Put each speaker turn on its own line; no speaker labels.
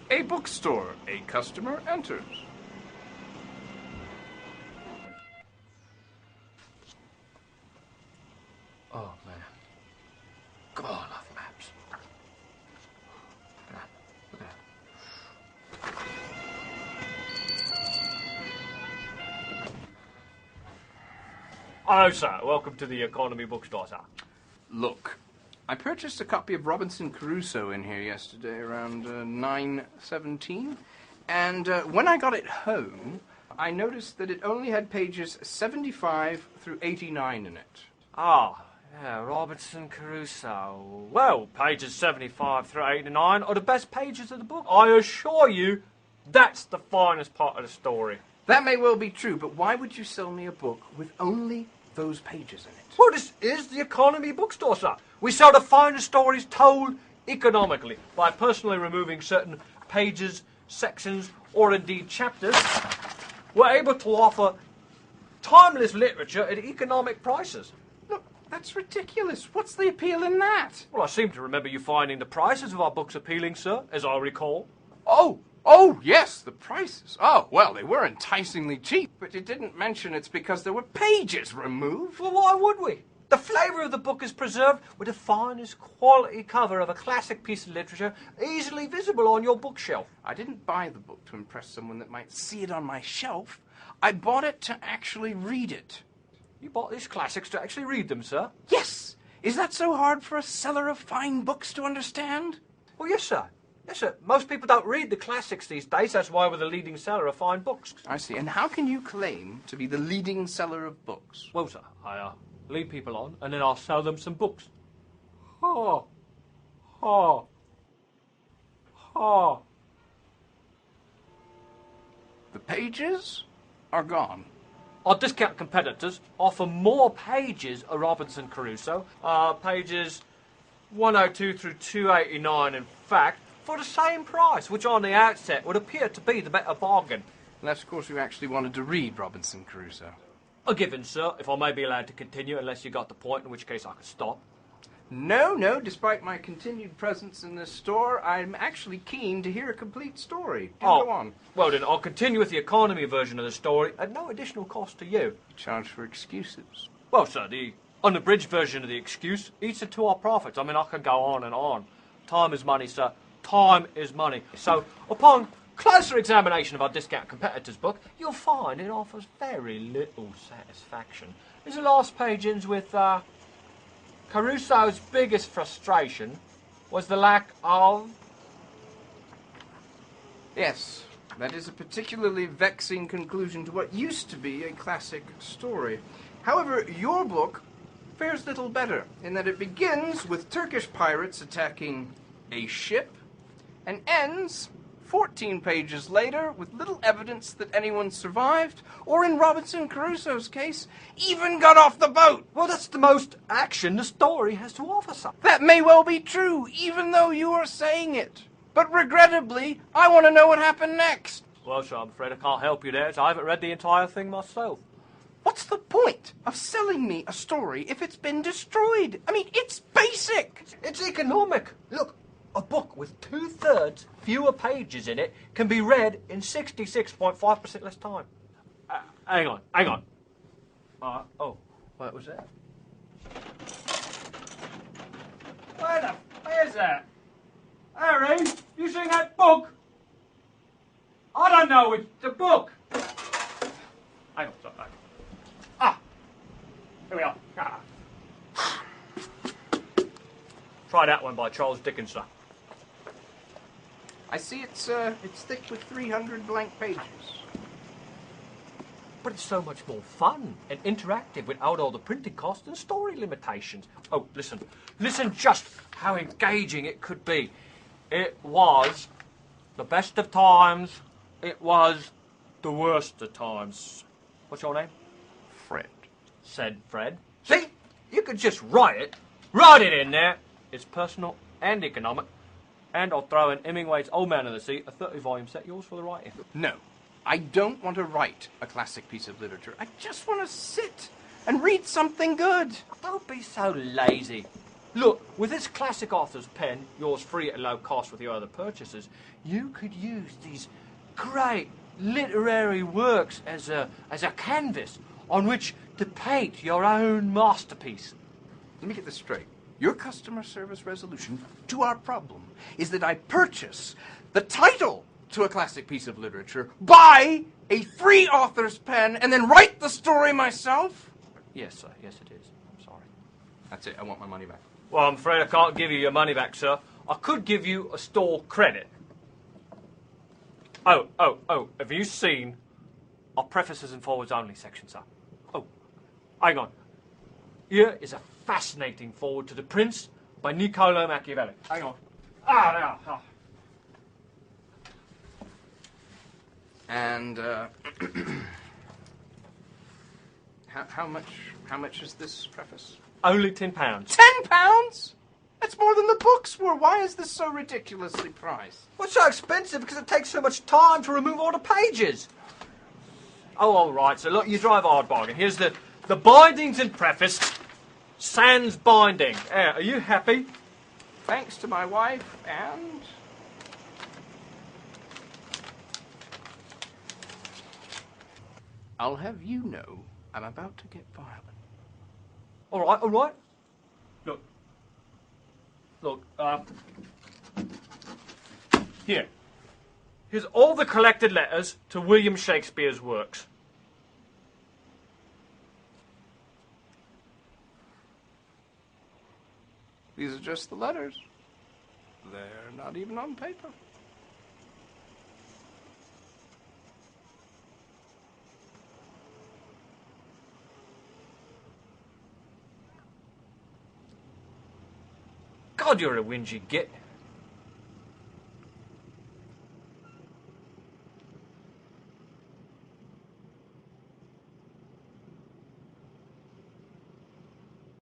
A bookstore. A customer enters.
Oh, man. God, I love maps.
Hello, sir. Welcome to the Economy Bookstore, sir.
Look, I purchased a copy of Robinson Crusoe in here yesterday around 9:17, and when I got it home, I noticed that it only had pages 75 through 89 in it.
Ah, yeah, Robinson Crusoe. Well, pages 75 through 89 are the best pages of the book. I assure you, that's the finest part of the story.
That may well be true, but why would you sell me a book with only those pages in it?
Well, this is the Economy Bookstore, sir. We sell the finest stories told economically by personally removing certain pages, sections, or indeed chapters. We're able to offer timeless literature at economic prices.
Look, that's ridiculous. What's the appeal in that?
Well, I seem to remember you finding the prices of our books appealing, sir, as I recall.
Oh, yes, the prices. Oh, well, they were enticingly cheap, but you didn't mention it's because there were pages removed.
Well, why would we? The flavour of the book is preserved with the finest quality cover of a classic piece of literature easily visible on your bookshelf.
I didn't buy the book to impress someone that might see it on my shelf. I bought it to actually read it.
You bought these classics to actually read them, sir?
Yes! Is that so hard for a seller of fine books to understand?
Well, yes, sir. Yes, sir. Most people don't read the classics these days. That's why we're the leading seller of fine books.
I see. And how can you claim to be the leading seller of books?
Well, sir, I lead people on, and then I'll sell them some books. Ha! Ha! Ha!
The pages are gone.
Our discount competitors offer more pages of Robinson Crusoe, pages 102 through 289, in fact, for the same price, which on the outset would appear to be the better bargain.
Unless, of course, you actually wanted to read Robinson Crusoe.
A given, sir, if I may be allowed to continue, unless you got the point, in which case I could stop.
No, despite my continued presence in this store, I'm actually keen to hear a complete story. Go on.
Well then, I'll continue with the economy version of the story at no additional cost to you.
Charge for excuses.
Well, sir, the unabridged version of the excuse eats into our profits. I mean, I can go on and on. Time is money, sir. Time is money. So, upon closer examination of our discount competitor's book, you'll find it offers very little satisfaction. As the last page ends with, Crusoe's biggest frustration was the lack of...
Yes, that is a particularly vexing conclusion to what used to be a classic story. However, your book fares little better, in that it begins with Turkish pirates attacking a ship, and ends 14 pages later with little evidence that anyone survived, or in Robinson Crusoe's case, even got off the boat.
Well, that's the most action the story has to offer, sir.
That may well be true, even though you are saying it. But regrettably, I want to know what happened next.
Well, sir, I'm afraid I can't help you there, as I haven't read the entire thing myself.
What's the point of selling me a story if it's been destroyed? I mean, it's basic.
It's economic. Look, a book with 2/3 fewer pages in it can be read in 66.5% less time. Hang on. What was that? Where's that? Harry, you seen that book? I don't know, it's the book. Hang on, sorry. Here we are. Try that one by Charles Dickens, sir.
I see it's thick with 300 blank pages.
But it's so much more fun and interactive without all the printing costs and story limitations. Oh, listen just how engaging it could be. It was the best of times. It was the worst of times. What's your name?
Fred.
Said Fred. See? You could just write it in there. It's personal and economic. And I'll throw in Hemingway's Old Man of the Sea, a 30-volume set, yours for the writing.
No, I don't want to write a classic piece of literature. I just want to sit and read something good.
Don't be so lazy. Look, with this classic author's pen, yours free at low cost with your other purchases, you could use these great literary works as a canvas on which to paint your own masterpiece.
Let me get this straight. Your customer service resolution to our problem is that I purchase the title to a classic piece of literature, buy a free author's pen, and then write the story myself?
Yes, sir. Yes, it is. I'm sorry.
That's it. I want my money back.
Well, I'm afraid I can't give you your money back, sir. I could give you a store credit. Oh, have you seen our prefaces and forwards only section, sir? Oh, hang on. Here is a fascinating forward to The Prince by Niccolo Machiavelli. Hang on. There.
And, how much is this preface?
Only £10.
£10? That's more than the books were. Why is this so ridiculously priced?
What's so expensive? Because it takes so much time to remove all the pages. Oh, all right. So look, you drive a hard bargain. Here's the bindings and preface. Sans binding. Are you happy?
Thanks to my wife and... I'll have you know I'm about to get violent.
All right. Look, here's all the collected letters to William Shakespeare's works.
These are just the letters. They're not even on paper.
God, you're a whingy git.